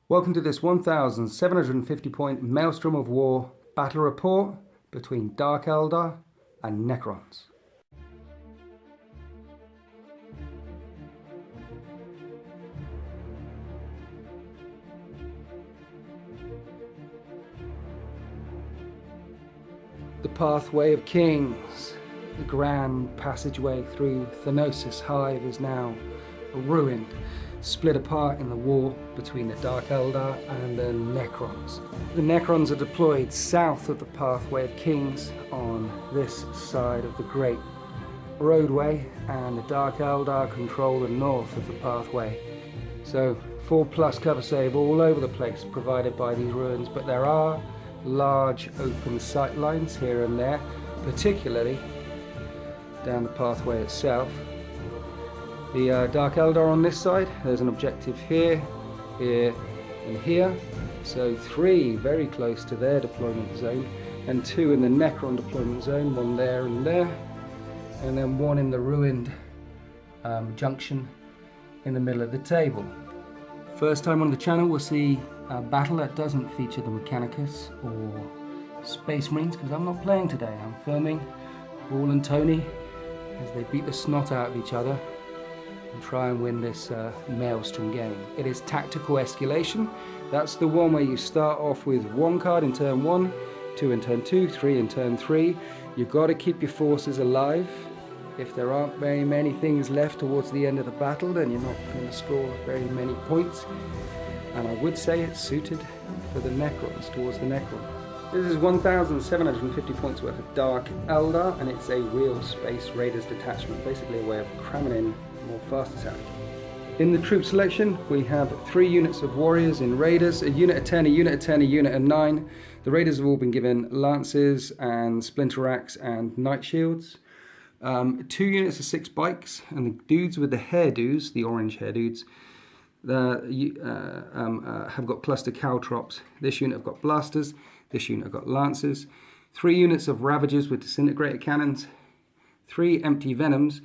Welcome to this 1,750 point Maelstrom of War battle report between Dark Eldar and Necrons. The Pathway of Kings, the grand passageway through Thanosis Hive, is now ruined, split apart in the war between the Dark Eldar and the Necrons. The Necrons are deployed south of the Pathway of Kings on this side of the Great Roadway, and the Dark Eldar control the north of the Pathway. So 4+ cover save all over the place provided by these ruins, but there are large open sight lines here and there, particularly down the pathway itself. The Dark Eldar on this side, there's an objective here, here and here, so 3 very close to their deployment zone and 2 in the Necron deployment zone, 1 there and there, and then 1 in the ruined junction in the middle of the table. First time on the channel we'll see a battle that doesn't feature the Mechanicus or Space Marines, because I'm not playing today. I'm filming Paul and Tony as they beat the snot out of each other and try and win this Maelstrom game. It is tactical escalation. That's the one where you start off with 1 card in turn 1, 2 in turn 2, 3 in turn 3. You've got to keep your forces alive. If there aren't very many things left towards the end of the battle, then you're not going to score very many points. And I would say it's suited for the Necrons, towards the Necron. This is 1,750 points worth of Dark Eldar, and it's a real Space Raiders detachment, basically a way of cramming in more fast attack. In the troop selection, we have 3 units of warriors in Raiders, a unit of 10, a unit of 10, a unit of 9. The Raiders have all been given lances and splinter axe and night shields. 2 units of 6 bikes, and the dudes with the hairdos, the orange hairdos, have got cluster caltrops. This unit have got blasters, this unit have got lancers. 3 units of ravagers with disintegrator cannons, 3 empty venoms,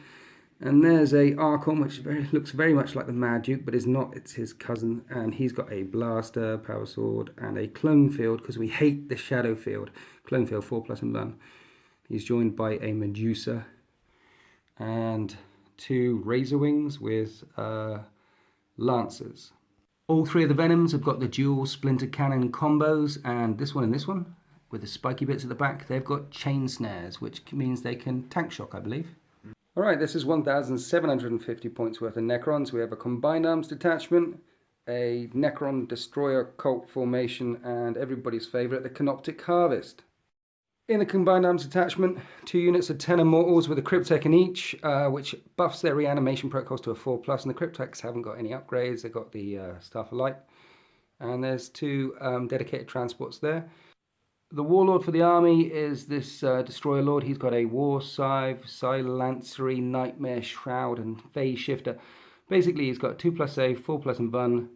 and there's a Archon which looks very much like the Mad Duke, but is not. It's his cousin, and he's got a blaster, power sword, and a clone field, because we hate the shadow field. Clone field 4+ and 1. He's joined by a Medusa and 2 razor wings with lancers. All 3 of the Venoms have got the dual splinter cannon combos, and this one with the spiky bits at the back, they've got chain snares, which means they can tank shock, I believe. Alright, this is 1,750 points worth of Necrons. We have a combined arms detachment, a Necron destroyer cult formation, and everybody's favourite, the Canoptic Harvest. In the combined arms detachment, 2 units of 10 immortals with a Cryptek in each, which buffs their reanimation protocols to a 4+, and the Crypteks haven't got any upgrades. They've got the Staff of Light, and there's 2 dedicated transports there. The Warlord for the army is this Destroyer Lord. He's got a War Scythe, Silencery, Nightmare Shroud, and Phase Shifter. Basically, he's got 2+ save, 4+ and bun,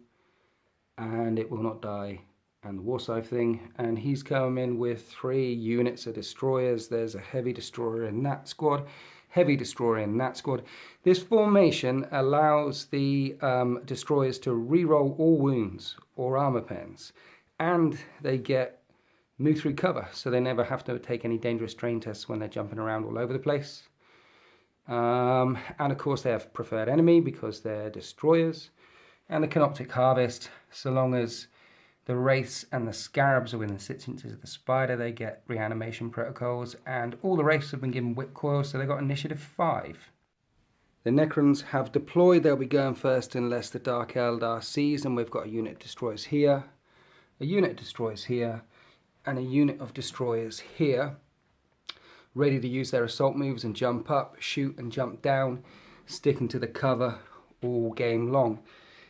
and it will not die, and the War Scythe thing, and he's coming with 3 units of destroyers. There's a heavy destroyer in that squad, heavy destroyer in that squad. This formation allows the destroyers to reroll all wounds or armor pens, and they get move through cover, so they never have to take any dangerous terrain tests when they're jumping around all over the place. And of course they have preferred enemy because they're destroyers. And the Canoptic Harvest, so long as the Wraiths and the Scarabs are within 6 inches of the Spider, they get reanimation protocols, and all the Wraiths have been given whip coils, so they got initiative 5. The Necrons have deployed. They'll be going first unless the Dark Eldar sees them. We've got a unit of destroyers here, a unit of destroyers here, and a unit of destroyers here, ready to use their assault moves and jump up, shoot and jump down, sticking to the cover all game long.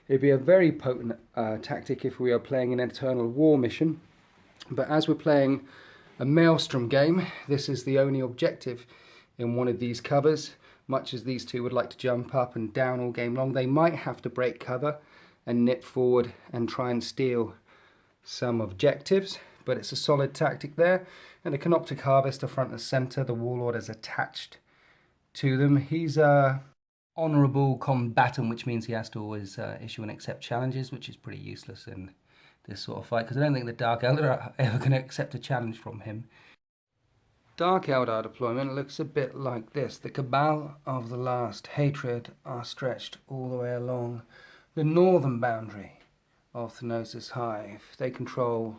It'd be a very potent tactic if we are playing an Eternal War mission, but as we're playing a Maelstrom game, this is the only objective in one of these covers. Much as these 2 would like to jump up and down all game long, they might have to break cover and nip forward and try and steal some objectives, but it's a solid tactic there. And the Canoptic Harvest are front and center. The Warlord is attached to them. He's a honourable combatant, which means he has to always issue and accept challenges, which is pretty useless in this sort of fight, because I don't think the Dark Eldar are ever going to accept a challenge from him. Dark Eldar deployment looks a bit like this. The Cabal of the Last Hatred are stretched all the way along the northern boundary of Thanosis Hive. They control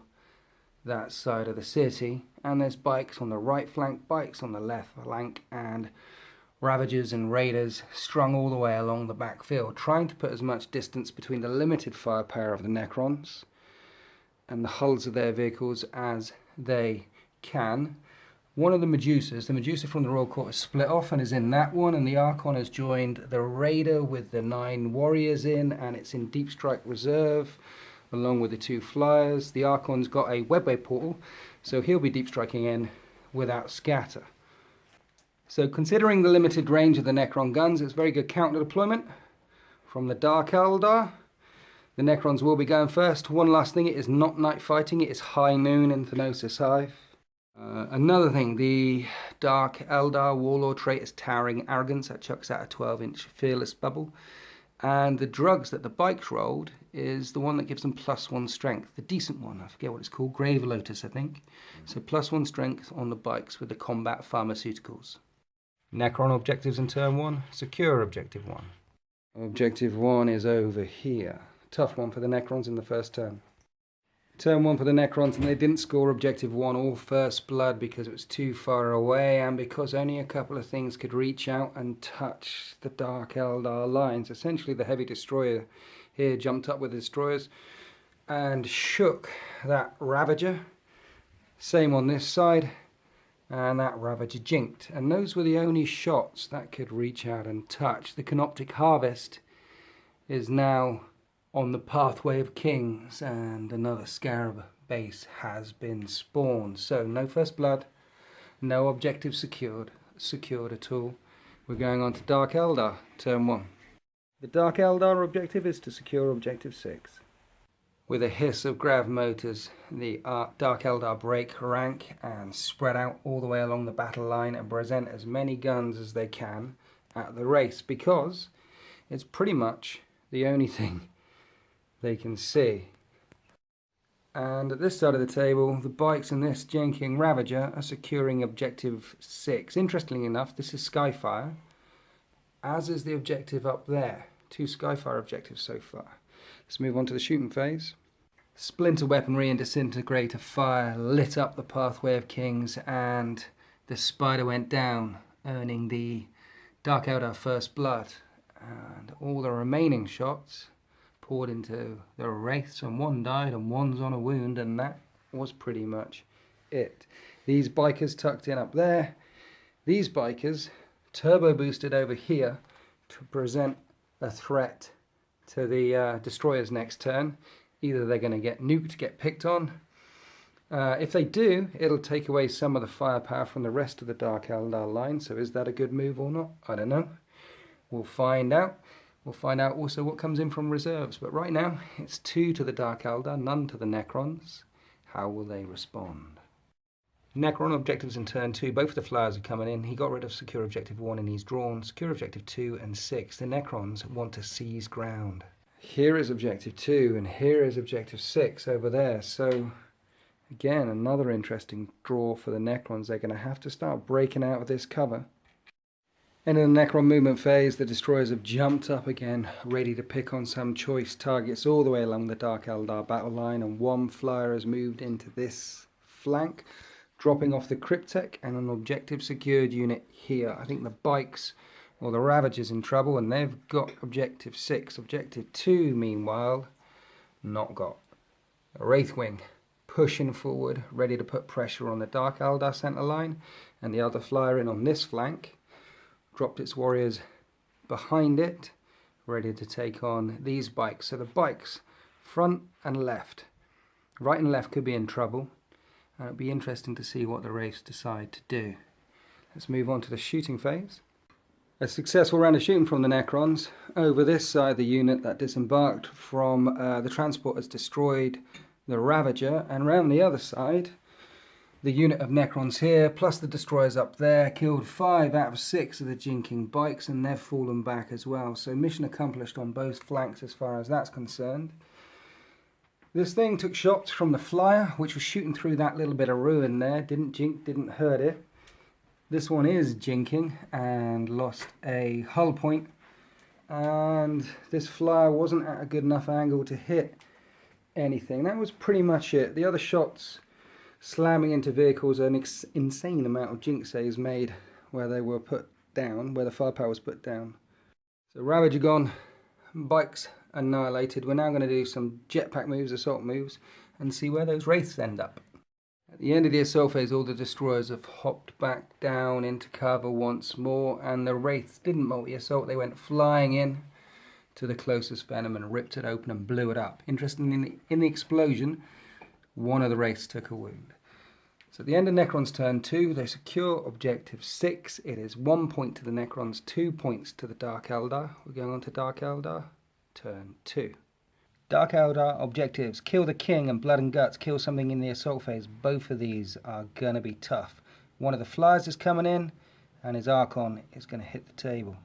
that side of the city, and there's bikes on the right flank, bikes on the left flank, and Ravagers and Raiders strung all the way along the backfield, trying to put as much distance between the limited firepower of the Necrons and the hulls of their vehicles as they can. One of the Medusa from the Royal Court is split off and is in that one, and the Archon has joined the Raider with the 9 warriors in, and it's in Deep Strike Reserve along with the 2 flyers. The Archon's got a webway portal, so he'll be deep striking in without scatter. So considering the limited range of the Necron guns, it's very good counter deployment from the Dark Eldar. The Necrons will be going first. One last thing, it is not night fighting, it is high noon in Thanosis Hive. Another thing, the Dark Eldar Warlord trait is Towering Arrogance. That chucks out a 12-inch Fearless bubble. And the drugs that the bikes rolled is the one that gives them +1 strength. The decent one, I forget what it's called, Grave Lotus, I think. So +1 strength on the bikes with the combat pharmaceuticals. Necron objectives in turn 1, secure objective 1. Objective 1 is over here. Tough one for the Necrons in the first turn. Turn 1 for the Necrons, and they didn't score objective 1 or first blood because it was too far away and because only a couple of things could reach out and touch the Dark Eldar lines. Essentially the heavy destroyer here jumped up with the destroyers and shook that Ravager. Same on this side. And that Ravager jinked. And those were the only shots that could reach out and touch. The Canoptic Harvest is now on the pathway of kings, and another Scarab base has been spawned. So no first blood, no objective secured at all. We're going on to Dark Eldar, turn 1. The Dark Eldar objective is to secure objective 6. With a hiss of grav motors, the Dark Eldar break rank and spread out all the way along the battle line and present as many guns as they can at the race, because it's pretty much the only thing they can see. And at this side of the table, the bikes and this janking Ravager are securing objective 6. Interestingly enough, this is Skyfire, as is the objective up there. 2 Skyfire objectives so far. Let's move on to the shooting phase. Splinter weaponry and disintegrator fire lit up the pathway of kings, and the spider went down, earning the Dark Eldar first blood. And all the remaining shots poured into the wraiths, and one died and one's on a wound, and that was pretty much it. These bikers tucked in up there. These bikers turbo boosted over here to present a threat to the destroyers next turn. Either they're going to get nuked, get picked on. If they do, it'll take away some of the firepower from the rest of the Dark Eldar line. So is that a good move or not? I don't know. We'll find out. We'll find out also what comes in from reserves. But right now, it's 2 to the Dark Eldar, none to the Necrons. How will they respond? Necron objectives in turn 2. Both of the flyers are coming in. He got rid of secure objective 1 and he's drawn secure objective 2 and 6. The Necrons want to seize ground. Here is objective 2 and here is objective 6 over there. So again, another interesting draw for the Necrons. They're going to have to start breaking out of this cover. And in the Necron movement phase, the destroyers have jumped up again, ready to pick on some choice targets all the way along the Dark Eldar battle line, and one flyer has moved into this flank, dropping off the Cryptek and an objective secured unit here. I think the bikes or the Ravagers in trouble, and they've got objective 6. Objective 2, meanwhile, not got. A Wraithwing pushing forward, ready to put pressure on the Dark Eldar centre line, and the other flyer in on this flank dropped its warriors behind it, ready to take on these bikes. So the bikes, front and left, right and left could be in trouble, and it'll be interesting to see what the Wraiths decide to do. Let's move on to the shooting phase. A successful round of shooting from the Necrons. Over this side, the unit that disembarked from the transport has destroyed the Ravager, and around the other side, the unit of Necrons here, plus the destroyers up there, killed 5 out of 6 of the jinking bikes, and they've fallen back as well. So mission accomplished on both flanks as far as that's concerned. This thing took shots from the flyer, which was shooting through that little bit of ruin there. Didn't jink, didn't hurt it. This one is jinking and lost a hull point. And this flyer wasn't at a good enough angle to hit anything. That was pretty much it. The other shots slamming into vehicles, an insane amount of jink saves made where they were put down, where the firepower was put down. So Ravager gone, bikes annihilated. We're now going to do some jetpack moves, assault moves, and see where those wraiths end up. At the end of the assault phase, all the destroyers have hopped back down into cover once more, and the wraiths didn't multi-assault. They went flying in to the closest venom and ripped it open and blew it up. Interestingly, in the explosion, one of the wraiths took a wound. So at the end of Necron's turn 2, they secure objective 6. It is 1 point to the Necrons, 2 points to the Dark Eldar. We're going on to Dark Eldar, turn 2. Dark Eldar objectives: kill the king and blood and guts, kill something in the assault phase. Both of these are going to be tough. One of the flyers is coming in, and his Archon is going to hit the table.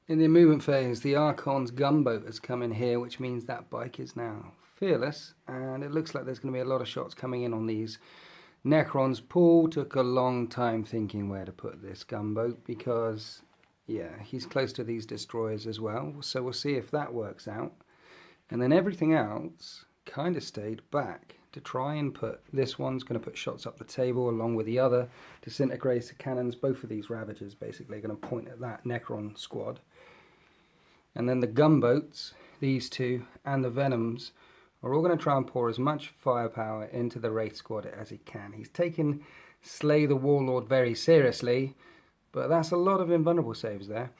In the movement phase, the Archon's gunboat has come in here, which means that bike is now fearless, and it looks like there's going to be a lot of shots coming in on these Necrons. Paul took a long time thinking where to put this gunboat because, yeah, he's close to these destroyers as well, so we'll see if that works out. And then everything else kind of stayed back to try and put, this one's going to put shots up the table along with the other disintegrator cannons. Both of these Ravagers basically are going to point at that Necron squad. And then the gunboats, these two, and the Venoms are all going to try and pour as much firepower into the Wraith squad as he can. He's taken Slay the Warlord very seriously, but that's a lot of invulnerable saves there.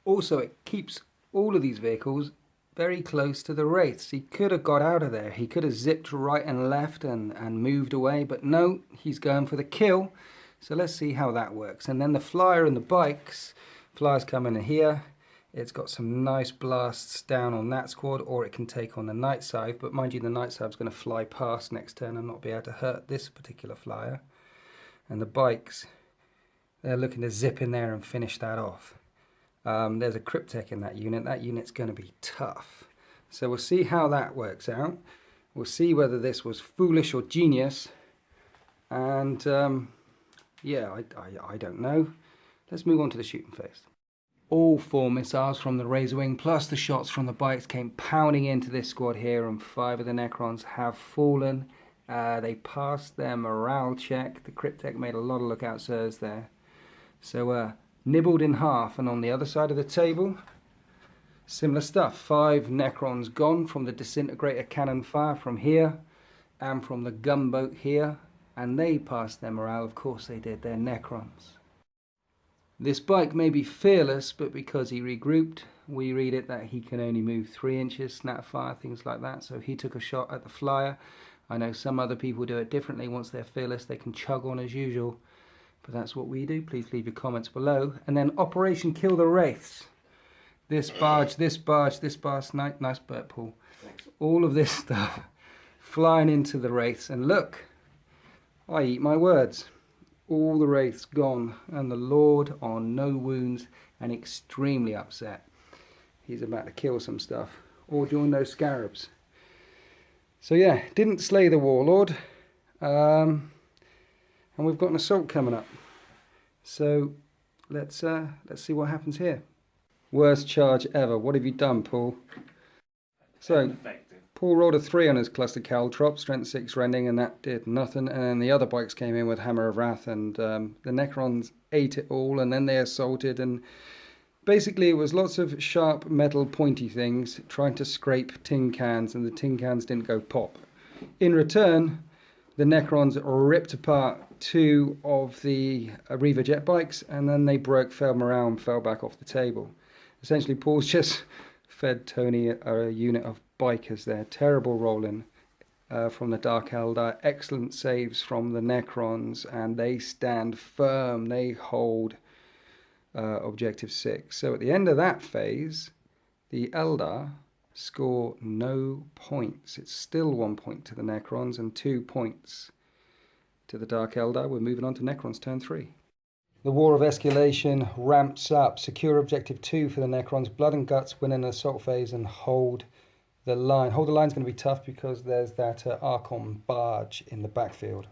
Also, it keeps all of these vehicles very close to the Wraiths. He could have got out of there. He could have zipped right and left and moved away, but no, he's going for the kill. So let's see how that works. And then the flyer and the bikes. Flyer's coming in here. It's got some nice blasts down on that squad, or it can take on the Night Scythe. But mind you, the Night Scythe's going to fly past next turn and not be able to hurt this particular flyer. And the bikes, they're looking to zip in there and finish that off. There's a Cryptek in that unit. That unit's going to be tough. So we'll see how that works out. We'll see whether this was foolish or genius. And yeah, I don't know. Let's move on to the shooting phase. All 4 missiles from the Razorwing plus the shots from the bikes came pounding into this squad here, and 5 of the Necrons have fallen. They passed their morale check. The Cryptek made a lot of lookout sirs there. So nibbled in half. And on the other side of the table, similar stuff. 5 Necrons gone from the disintegrator cannon fire from here and from the gunboat here, and they passed their morale. Of course they did. They're Necrons. This bike may be fearless, but because he regrouped, we read it that he can only move 3 inches, snap fire, things like that. So he took a shot at the flyer. I know some other people do it differently. Once they're fearless, they can chug on as usual. But that's what we do. Please leave your comments below. And then Operation Kill the Wraiths. This barge, this barge, this barge. Nice bird, Paul. Thanks. All of this stuff flying into the Wraiths. And look, I eat my words. All the Wraiths gone. And the Lord on no wounds and extremely upset. He's about to kill some stuff. Or join those scarabs. So yeah, didn't slay the Warlord. And we've got an assault coming up. So let's see what happens here. Worst charge ever. What have you done, Paul? So Paul rolled a 3 on his cluster caltrop, strength 6 rending, and that did nothing. And then the other bikes came in with Hammer of Wrath, and the Necrons ate it all, and then they assaulted. And basically it was lots of sharp metal pointy things trying to scrape tin cans, and the tin cans didn't go pop. In return, the Necrons ripped apart 2 of the Reaver jet bikes, and then they broke, fell morale, and fell back off the table. Essentially, Paul's just fed Tony a unit of bikers there. Terrible rolling from the Dark Eldar. Excellent saves from the Necrons, and they stand firm. They hold objective 6. So at the end of that phase, the Eldar score no points. It's still 1 point to the Necrons and 2 points to the Dark Eldar. We're moving on to Necrons turn 3. The War of Escalation ramps up. Secure objective 2 for the Necrons. Blood and Guts win an assault phase and hold the line. Hold the line's going to be tough because there's that Archon barge in the backfield.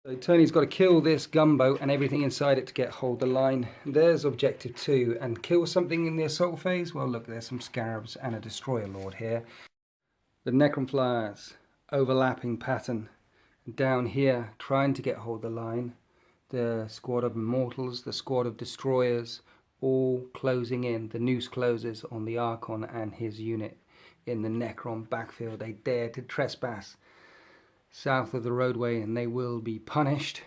So Tony's got to kill this gunboat and everything inside it to get hold the line. There's objective 2, and kill something in the assault phase. Well, look, there's some scarabs and a destroyer lord here. The Necron flyers, overlapping pattern. Down here, trying to get hold the line. The squad of immortals, the squad of destroyers, all closing in. The noose closes on the Archon and his unit in the Necron backfield. They dare to trespass south of the roadway and they will be punished.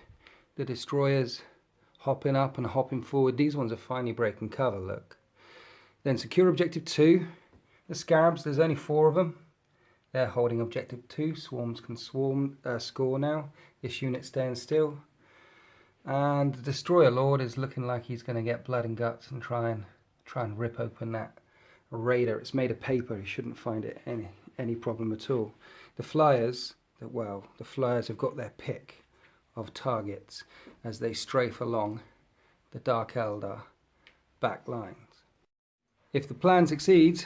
The destroyers hopping up and hopping forward. These ones are finally breaking cover, look. Then secure objective 2. The scarabs, there's only 4 of them. They're holding objective 2. Swarms can score now. This unit staying still. And the destroyer lord is looking like he's going to get blood and guts and try and rip open that raider. It's made of paper. He shouldn't find it any problem at all. The flyers, the flyers have got their pick of targets as they strafe along the Dark Eldar back lines. If the plan succeeds,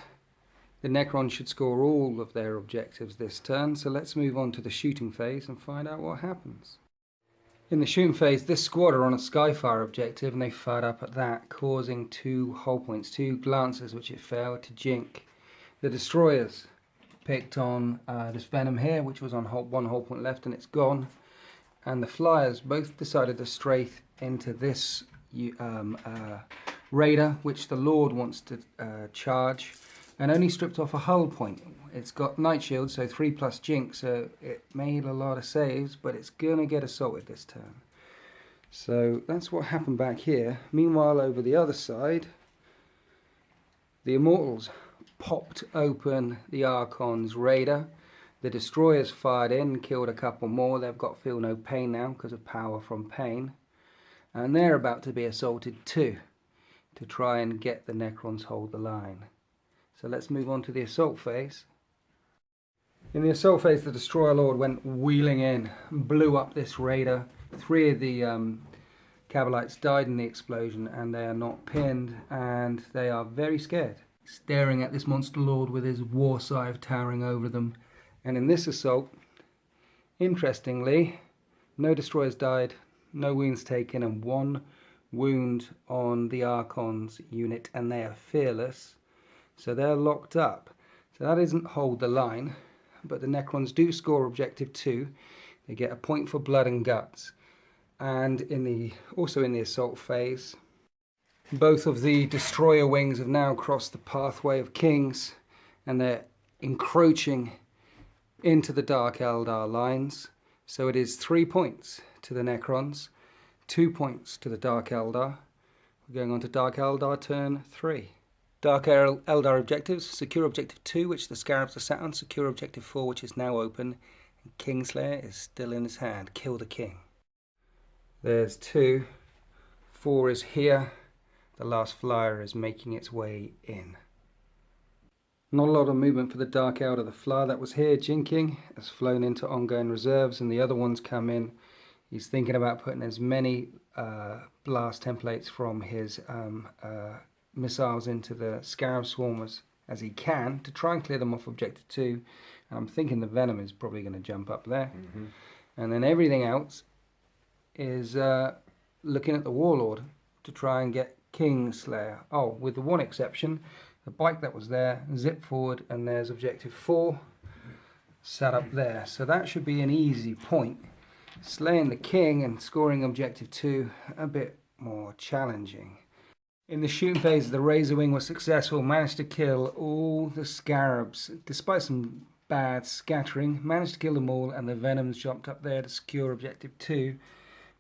the Necrons should score all of their objectives this turn, so let's move on to the shooting phase and find out what happens. In the shooting phase, this squad are on a Skyfire objective and they fired up at that, causing 2 hull points, 2 glances which it failed to jink. The destroyers picked on this Venom here, which was on 1 hull point left and it's gone. And the flyers both decided to strafe into this raider, which the Lord wants to charge, and only stripped off a hull point. It's got night shield, so 3+ jink, so it made a lot of saves, but it's gonna get assaulted this turn. So that's what happened back here. Meanwhile, over the other side, the Immortals popped open the Archon's raider. The destroyers fired in, killed a couple more. They've got feel no pain now because of power from pain, and they're about to be assaulted too, to try and get the Necrons hold the line. So let's move on to the assault phase. In the assault phase, the destroyer lord went wheeling in, blew up this raider. 3 of the Cabalites died in the explosion, and they are not pinned, and they are very scared, staring at this monster lord with his war scythe towering over them. And in this assault, interestingly, no destroyers died, no wounds taken, and 1 wound on the Archon's unit, and they are fearless, so they're locked up. So that isn't hold the line, but the Necrons do score objective 2. They get a point for blood and guts. And also in the assault phase, both of the destroyer wings have now crossed the pathway of kings, and they're encroaching into the Dark Eldar lines. So it is 3 points to the Necrons, 2 points to the Dark Eldar. We're going on to Dark Eldar turn 3. Dark Eldar objectives: secure objective 2, which the scarabs are sat on, secure objective 4, which is now open, and Kingslayer is still in his hand. Kill the king. There's 2, 4 is here, the last flyer is making its way in. Not a lot of movement for the Dark Eldar. The flyer that was here, jinking, has flown into ongoing reserves, and the other ones come in. He's thinking about putting as many blast templates from his missiles into the Scarab Swarmers as he can to try and clear them off objective 2. And I'm thinking the Venom is probably going to jump up there. And then everything else is looking at the Warlord to try and get Kingslayer. Oh, with the one exception, the bike that was there, zip forward, and there's objective 4 sat up there. So that should be an easy point. Slaying the king and scoring objective 2 a bit more challenging. In the shooting phase, the Razor Wing was successful, managed to kill all the scarabs, despite some bad scattering, managed to kill them all, and the Venoms jumped up there to secure objective 2.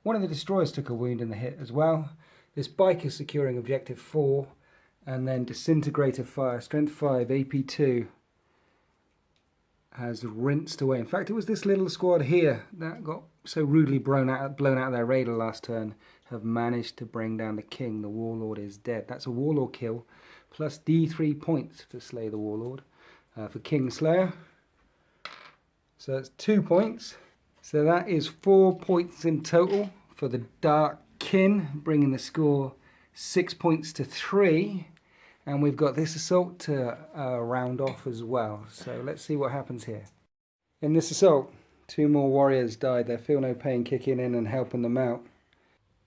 One of the destroyers took a wound in the hit as well. This bike is securing objective 4, and then Disintegrator Fire, strength 5, AP2, has rinsed away. In fact, it was this little squad here that got so rudely blown out of their radar last turn, have managed to bring down the king. The Warlord is dead. That's a Warlord kill, plus D3 points for slay the Warlord, for Kingslayer. So that's 2 points. So that is 4 points in total for the Dark Kin, bringing the score 6 points to 3. And we've got this assault to round off as well. So let's see what happens here. In this assault, 2 more warriors died. Their Feel No Pain kicking in and helping them out.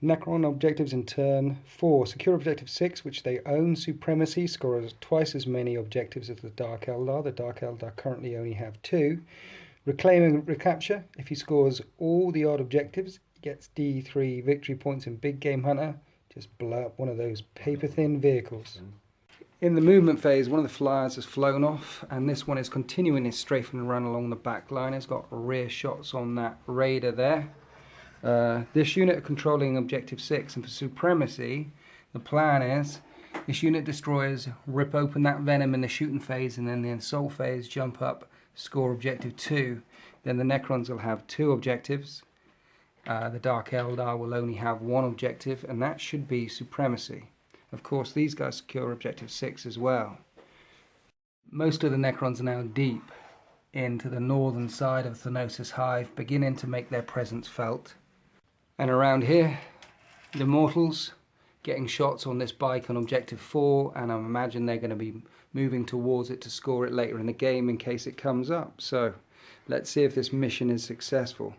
Necron objectives in turn 4. Secure objective 6, which they own. Supremacy scores twice as many objectives as the Dark Eldar. The Dark Eldar currently only have 2. Reclaim and recapture. If he scores all the odd objectives, he gets D3 victory points in Big Game Hunter. Just blow up one of those paper-thin vehicles. In the movement phase, one of the flyers has flown off, and this one is continuing his strafe and run along the back line. It's got rear shots on that raider there. This unit are controlling objective 6, and for supremacy, the plan is this unit destroyers rip open that venom in the shooting phase, and then the assault phase jump up, score objective 2. Then the Necrons will have 2 objectives. The Dark Eldar will only have 1 objective, and that should be supremacy. Of course, these guys secure objective 6 as well. Most of the Necrons are now deep into the northern side of Thanosis Hive, beginning to make their presence felt. And around here, the Mortals getting shots on this bike on objective 4, and I imagine they're going to be moving towards it to score it later in the game in case it comes up. So let's see if this mission is successful.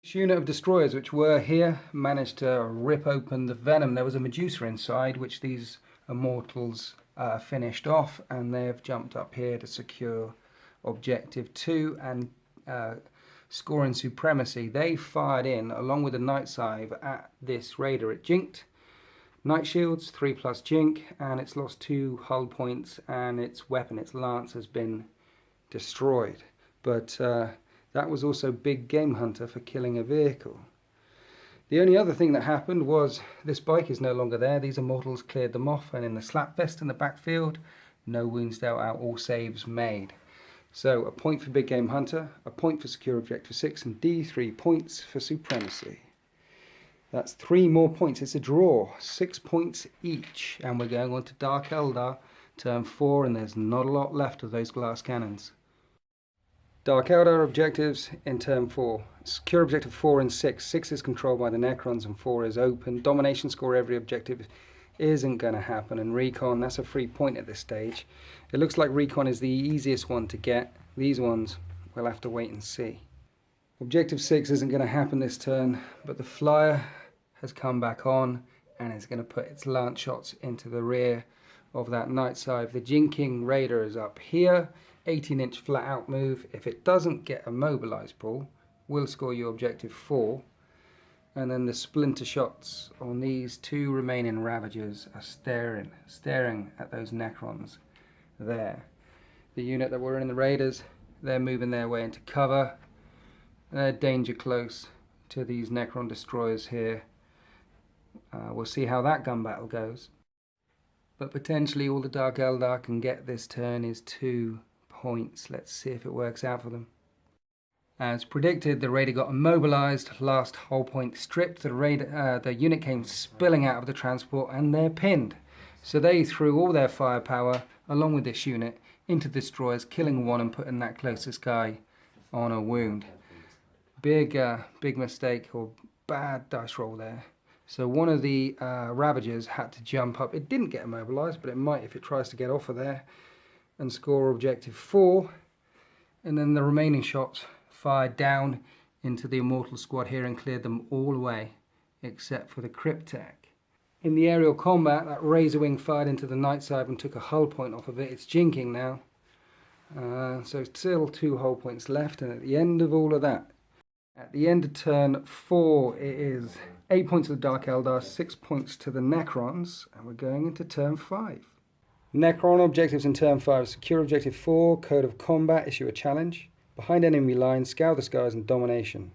This unit of destroyers which were here managed to rip open the venom. There was a Medusa inside which these immortals finished off, and they've jumped up here to secure objective 2 and scoring supremacy. They fired in along with the Night Scythe at this raider. It jinked. Night shields 3+ jink, and it's lost 2 hull points, and its weapon, its lance, has been destroyed. But that was also Big Game Hunter for killing a vehicle. The only other thing that happened was this bike is no longer there. These immortals cleared them off, and in the slapfest in the backfield, no wounds dealt out, all saves made. So a point for Big Game Hunter, a point for Secure Objective 6, and D3 points for Supremacy. That's 3 more points. It's a draw, 6 points each, and we're going on to Dark Eldar, turn 4, and there's not a lot left of those glass cannons. Dark Eldar objectives in turn 4. Secure objective 4 and 6. 6 is controlled by the Necrons and 4 is open. Domination score every objective isn't going to happen. And Recon, that's a free point at this stage. It looks like Recon is the easiest one to get. These ones, we'll have to wait and see. Objective 6 isn't going to happen this turn, but the Flyer has come back on and it's going to put its lance shots into the rear of that Night Scythe. The Jinking Raider is up here. 18-inch flat out move. If it doesn't get a mobilized pull, will score you objective 4. And then the splinter shots on these 2 remaining Ravagers are staring at those Necrons there. The unit that were in the Raiders, they're moving their way into cover. They're danger close to these Necron destroyers here. We'll see how that gun battle goes. But potentially all the Dark Eldar can get this turn is 2 points. Let's see if it works out for them. As predicted, the raider got immobilized, last hull point stripped. The unit came spilling out of the transport and they're pinned. So they threw all their firepower along with this unit into destroyers, killing one and putting that closest guy on a wound. Big mistake, or bad dice roll there. So one of the Ravagers had to jump up. It didn't get immobilized, but it might if it tries to get off of there and score objective 4. And then the remaining shots fired down into the Immortal squad here and cleared them all away except for the Cryptek. In the aerial combat, that Razor Wing fired into the Night Scythe and took a hull point off of it. It's jinking now. So still 2 hull points left, and at the end of all of that, at the end of turn 4, it is 8 points to the Dark Eldar, 6 points to the Necrons, and we're going into turn 5. Necron objectives in turn 5. Secure objective 4, Code of Combat, issue a challenge. Behind enemy lines, scour the skies and domination.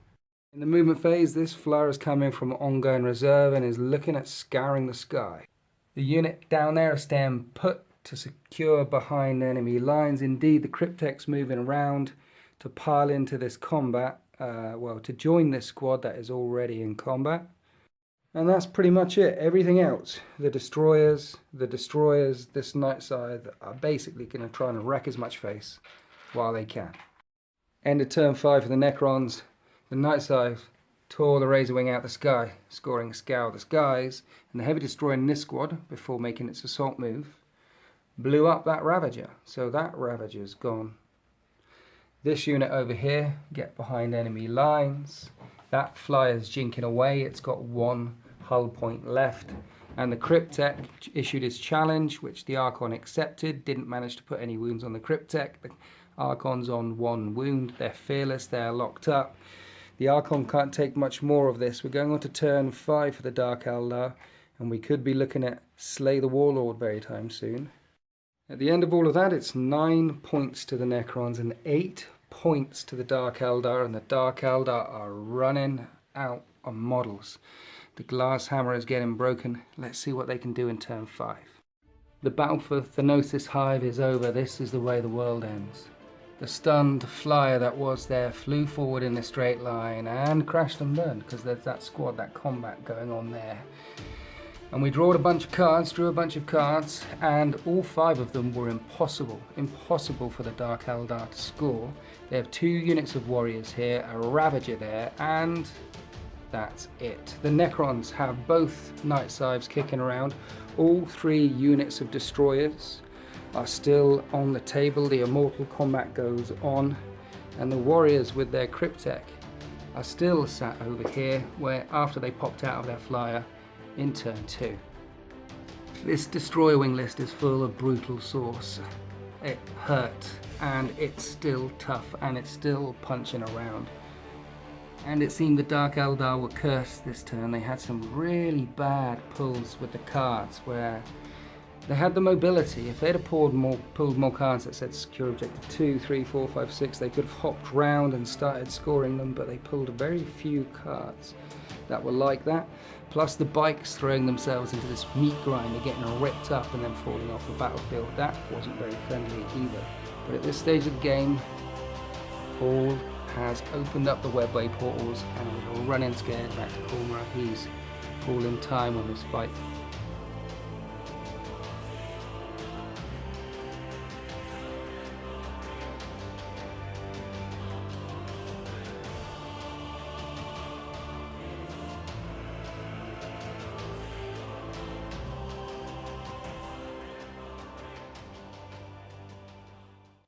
In the movement phase, this flyer is coming from ongoing reserve and is looking at scouring the sky. The unit down there is staying put to secure behind enemy lines. Indeed, the Cryptek's moving around to pile into this combat, to join this squad that is already in combat. And that's pretty much it. Everything else, the destroyers, this Night Scythe are basically going to try and wreck as much face while they can. End of turn 5 for the Necrons. The Night Scythe tore the Razor Wing out the sky, scoring Scour the Skies, and the Heavy Destroyer in this squad, before making its assault move, blew up that Ravager. So that Ravager's gone. This unit over here, get behind enemy lines. That flyer's jinking away. It's got one hull point left. And the Cryptek issued his challenge, which the Archon accepted. Didn't manage to put any wounds on the Cryptek. The Archon's on one wound. They're fearless. They're locked up. The Archon can't take much more of this. We're going on to turn 5 for the Dark Eldar. And we could be looking at Slay the Warlord very time soon. At the end of all of that, it's 9 points to the Necrons and 8 points to the Dark Eldar, and the Dark Eldar are running out of models. The glass hammer is getting broken. Let's see what they can do in turn 5. The battle for Thanosis Hive is over. This is the way the world ends. The stunned flyer that was there flew forward in a straight line and crashed and burned, because there's that squad, that combat going on there. And we drew a bunch of cards, and all 5 of them were impossible for the Dark Eldar to score. They have 2 units of warriors here, a Ravager there, and that's it. The Necrons have both Night Scythes kicking around. All 3 units of destroyers are still on the table. The immortal combat goes on, and the warriors with their Cryptek are still sat over here, where after they popped out of their flyer in turn 2. This destroyer wing list is full of brutal sauce. It hurt, and it's still tough, and it's still punching around. And it seemed the Dark Eldar were cursed this turn. They had some really bad pulls with the cards where they had the mobility. If they'd have pulled more cards that said secure objective 2, 3, 4, 5, 6, they could have hopped round and started scoring them, but they pulled very few cards that were like that. Plus the bikes throwing themselves into this meat grind, they're getting ripped up and then falling off the battlefield. That wasn't very friendly either. But at this stage of the game, Paul has opened up the webway portals and we're running scared back to Cormorant. He's calling time on this fight.